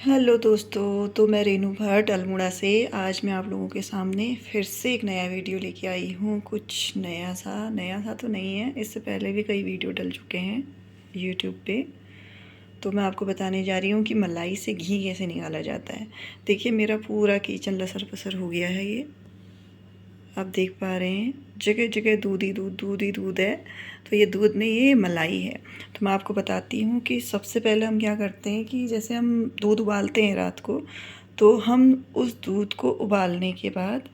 Hello दोस्तों, तो मैं रेनू भट्ट अल्मोड़ा से आज मैं आप लोगों के सामने फिर से एक नया वीडियो लेके आई हूँ। कुछ नया सा तो नहीं है, इससे पहले भी कई वीडियो डल चुके हैं यूट्यूब पे। तो मैं आपको बताने जा रही हूँ कि मलाई से घी कैसे निकाला जाता है। देखिए, मेरा पूरा किचन लसर पसर हो गया है। ये आप देख पा रहे हैं, जगह जगह दूध ही दूध है। तो ये दूध नहीं, ये मलाई है। तो मैं आपको बताती हूँ कि सबसे पहले हम क्या करते हैं कि जैसे हम दूध उबालते हैं रात को, तो हम उस दूध को उबालने के बाद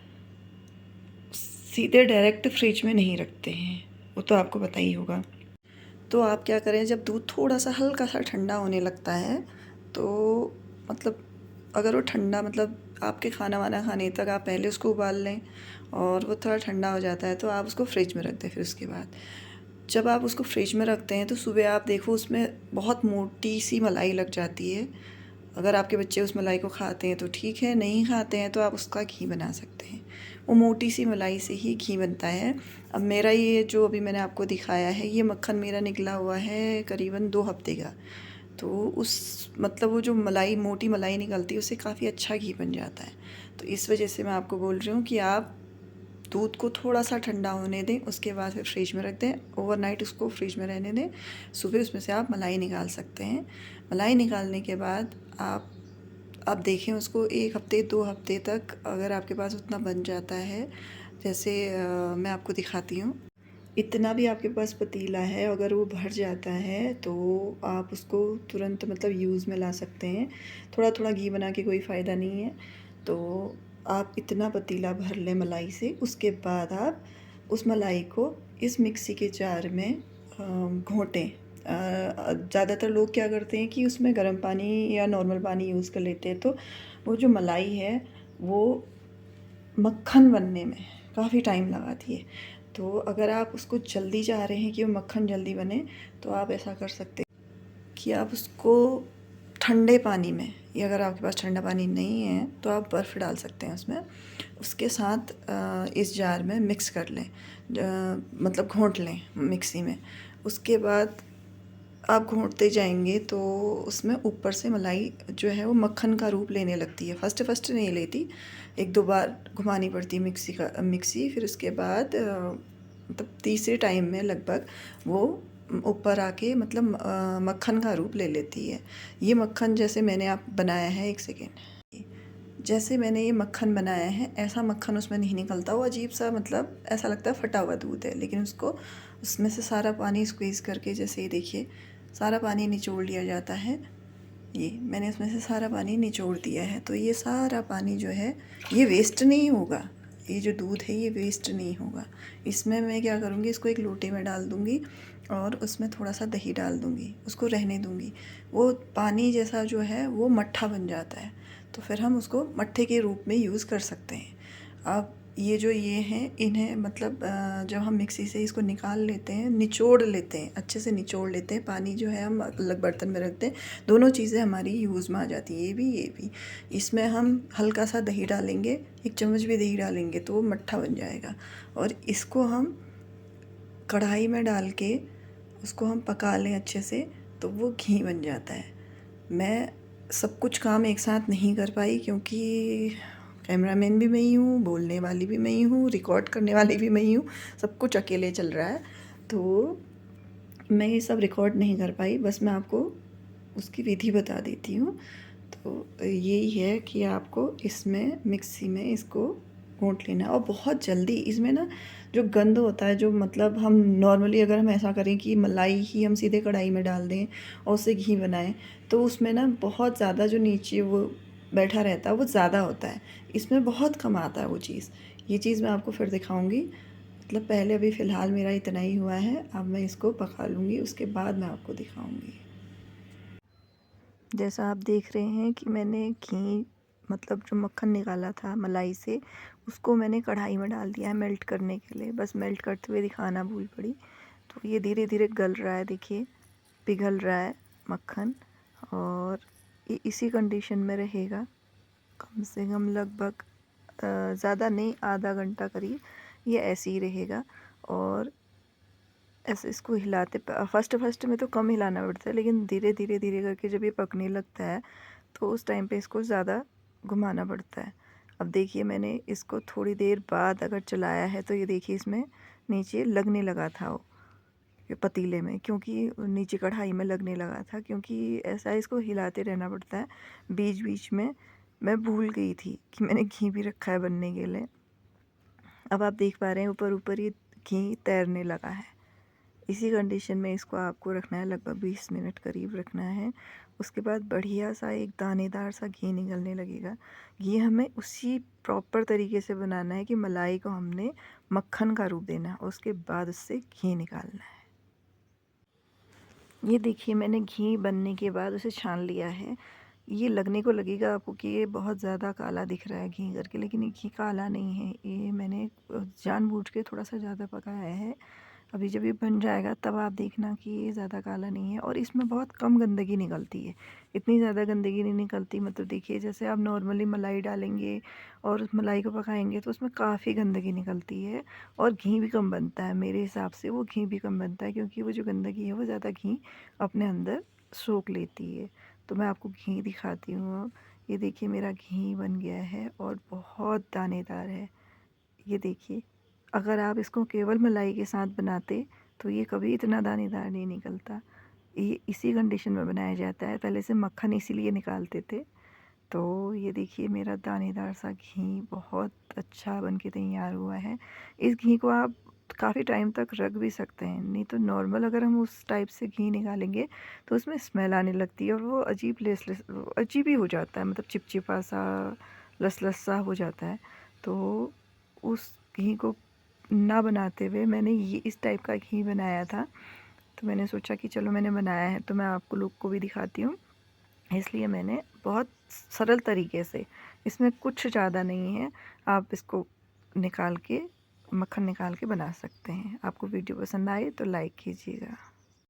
सीधे डायरेक्ट फ्रिज में नहीं रखते हैं, वो तो आपको पता ही होगा। तो आप क्या करें, जब दूध थोड़ा सा हल्का सा ठंडा होने लगता है तो मतलब अगर वो ठंडा मतलब आपके खाना वाना खाने तक आप पहले उसको उबाल लें और वो थोड़ा ठंडा हो जाता है तो आप उसको फ्रिज में रख दें। फिर उसके बाद जब आप उसको फ्रिज में रखते हैं तो सुबह आप देखो उसमें बहुत मोटी सी मलाई लग जाती है। अगर आपके बच्चे उस मलाई को खाते हैं तो ठीक है, नहीं खाते हैं तो आप उसका घी बना सकते हैं। वो मोटी सी मलाई से ही घी बनता है। अब मेरा ये जो अभी मैंने आपको दिखाया है, ये मक्खन मेरा निकला हुआ है करीबन 2 हफ्ते का। तो उस मतलब वो जो मलाई मोटी मलाई निकलती है उससे काफ़ी अच्छा घी बन जाता है। तो इस वजह से मैं आपको बोल रही हूँ कि आप दूध को थोड़ा सा ठंडा होने दें, उसके बाद फिर फ्रिज में रख दें, ओवरनाइट उसको फ्रिज में रहने दें। सुबह उसमें से आप मलाई निकाल सकते हैं। मलाई निकालने के बाद आप देखें उसको 1 हफ्ते 2 हफ्ते तक अगर आपके पास उतना बन जाता है, जैसे मैं आपको दिखाती हूँ। इतना भी आपके पास पतीला है, अगर वो भर जाता है तो आप उसको तुरंत मतलब यूज़ में ला सकते हैं। थोड़ा थोड़ा घी बना के कोई फ़ायदा नहीं है। तो आप इतना पतीला भर लें मलाई से, उसके बाद आप उस मलाई को इस मिक्सी के जार में घोंटें। ज़्यादातर लोग क्या करते हैं कि उसमें गर्म पानी या नॉर्मल पानी यूज़ कर लेते हैं, तो वो जो मलाई है वो मक्खन बनने में काफ़ी टाइम लगाती है। तो अगर आप उसको जल्दी चाह रहे हैं कि वो मक्खन जल्दी बने, तो आप ऐसा कर सकते हैं कि आप उसको ठंडे पानी में, या अगर आपके पास ठंडा पानी नहीं है तो आप बर्फ़ डाल सकते हैं उसमें। उसके साथ इस जार में मिक्स कर लें, मतलब घोंट लें मिक्सी में। उसके बाद आप घोंटते जाएंगे तो उसमें ऊपर से मलाई जो है वो मक्खन का रूप लेने लगती है। फर्स्ट फर्स्ट नहीं लेती, 1-2 बार घुमानी पड़ती है मिक्सी। फिर उसके बाद मतलब तीसरे टाइम में लगभग वो ऊपर आके मतलब मक्खन का रूप ले लेती है। ये मक्खन जैसे मैंने आप बनाया है, एक सेकेंड, जैसे मैंने ये मक्खन बनाया है ऐसा मक्खन उसमें नहीं निकलता। वो अजीब सा मतलब ऐसा लगता है फटा हुआ दूध है, लेकिन उसको उसमें से सारा पानी स्क्वीज़ करके, जैसे ये देखिए सारा पानी निचोड़ लिया जाता है। ये मैंने इसमें से सारा पानी निचोड़ दिया है, तो ये सारा पानी जो है ये वेस्ट नहीं होगा। ये जो दूध है ये वेस्ट नहीं होगा। इसमें मैं क्या करूँगी, इसको एक लोटे में डाल दूँगी और उसमें थोड़ा सा दही डाल दूँगी, उसको रहने दूँगी। वो पानी जैसा जो है वो मट्ठा बन जाता है, तो फिर हम उसको मट्ठे के रूप में यूज़ कर सकते हैं। अब ये हैं, इन्हें मतलब जब हम मिक्सी से इसको निकाल लेते हैं, निचोड़ लेते हैं, अच्छे से निचोड़ लेते हैं, पानी जो है हम अलग बर्तन में रखते हैं। दोनों चीज़ें हमारी यूज़ में आ जाती हैं, ये भी। इसमें हम हल्का सा दही डालेंगे, 1 चम्मच भी दही डालेंगे तो वो मट्ठा बन जाएगा। और इसको हम कढ़ाई में डाल के उसको हम पका लें अच्छे से, तो वो घी बन जाता है। मैं सब कुछ काम एक साथ नहीं कर पाई क्योंकि कैमरामैन भी मैं ही हूँ, बोलने वाली भी मैं ही हूँ, रिकॉर्ड करने वाली भी मैं ही हूँ, सब कुछ अकेले चल रहा है। तो मैं ये सब रिकॉर्ड नहीं कर पाई, बस मैं आपको उसकी विधि बता देती हूँ। तो यही है कि आपको इसमें मिक्सी में इसको घोंट लेना है, और बहुत जल्दी इसमें ना जो गंध होता है, जो मतलब हम नॉर्मली अगर हम ऐसा करें कि मलाई ही हम सीधे कढ़ाई में डाल दें और उससे घी बनाएं, तो उसमें ना बहुत ज़्यादा जो नीचे वो बैठा रहता है वो ज़्यादा होता है। इसमें बहुत कम आता है वो चीज़। ये चीज़ मैं आपको फिर दिखाऊंगी। मतलब पहले अभी फ़िलहाल मेरा इतना ही हुआ है, अब मैं इसको पका लूँगी, उसके बाद मैं आपको दिखाऊंगी। जैसा आप देख रहे हैं कि मैंने घी मतलब जो मक्खन निकाला था मलाई से, उसको मैंने कढ़ाई में डाल दिया है मेल्ट करने के लिए। बस मेल्ट करते हुए दिखाना भूल पड़ी। तो ये धीरे धीरे गल रहा है, देखिए पिघल रहा है मक्खन। और ये इसी कंडीशन में रहेगा कम से कम लगभग ज़्यादा नहीं, आधा घंटा करीब ये ऐसे ही रहेगा। और ऐसे इसको हिलाते फर्स्ट फर्स्ट में तो कम हिलाना पड़ता है, लेकिन धीरे धीरे धीरे करके जब ये पकने लगता है तो उस टाइम पे इसको ज़्यादा घुमाना पड़ता है। अब देखिए मैंने इसको थोड़ी देर बाद अगर चलाया है तो ये देखिए इसमें नीचे लगने लगा था वो पतीले में, क्योंकि नीचे कढ़ाई में लगने लगा था, क्योंकि ऐसा इसको हिलाते रहना पड़ता है। बीच बीच में मैं भूल गई थी कि मैंने घी भी रखा है बनने के लिए। अब आप देख पा रहे हैं ऊपर ऊपर ये घी तैरने लगा है। इसी कंडीशन में इसको आपको रखना है, लगभग 20 मिनट करीब रखना है। उसके बाद बढ़िया सा एक दानेदार सा घी निकलने लगेगा। घी हमें उसी प्रॉपर तरीके से बनाना है कि मलाई को हमने मक्खन का रूप देना है, उसके बाद उससे घी निकालना है। ये देखिए मैंने घी बनने के बाद उसे छान लिया है। ये लगने को लगेगा आपको कि ये बहुत ज़्यादा काला दिख रहा है घी करके, लेकिन ये घी काला नहीं है। ये मैंने जानबूझ के थोड़ा सा ज़्यादा पकाया है। अभी जब ये बन जाएगा तब आप देखना कि ये ज़्यादा काला नहीं है, और इसमें बहुत कम गंदगी निकलती है। इतनी ज़्यादा गंदगी नहीं निकलती, मतलब देखिए जैसे आप नॉर्मली मलाई डालेंगे और उस मलाई को पकाएंगे तो उसमें काफ़ी गंदगी निकलती है, और घी भी कम बनता है। मेरे हिसाब से वो घी भी कम बनता है, क्योंकि वो जो गंदगी है वो ज़्यादा घी अपने अंदर सोख लेती है। तो मैं आपको घी दिखाती हूँ अब। ये देखिए मेरा घी बन गया है और बहुत दानेदार है। ये देखिए, अगर आप इसको केवल मलाई के साथ बनाते तो ये कभी इतना दानेदार नहीं निकलता। ये इसी कंडीशन में बनाया जाता है, पहले से मक्खन इसीलिए निकालते थे। तो ये देखिए मेरा दानेदार सा घी बहुत अच्छा बन के तैयार हुआ है। इस घी को आप काफ़ी टाइम तक रख भी सकते हैं, नहीं तो नॉर्मल अगर हम उस टाइप से घी निकालेंगे तो उसमें स्मेल आने लगती है और वो अजीब ही हो जाता है, मतलब चिपचिपा सा लस सा हो जाता है। तो उस घी को ना बनाते हुए मैंने ये इस टाइप का घी बनाया था। तो मैंने सोचा कि चलो मैंने बनाया है तो मैं आपको लोग को भी दिखाती हूँ, इसलिए मैंने बहुत सरल तरीके से, इसमें कुछ ज़्यादा नहीं है, आप इसको निकाल के मक्खन निकाल के बना सकते हैं। आपको वीडियो पसंद आए तो लाइक कीजिएगा।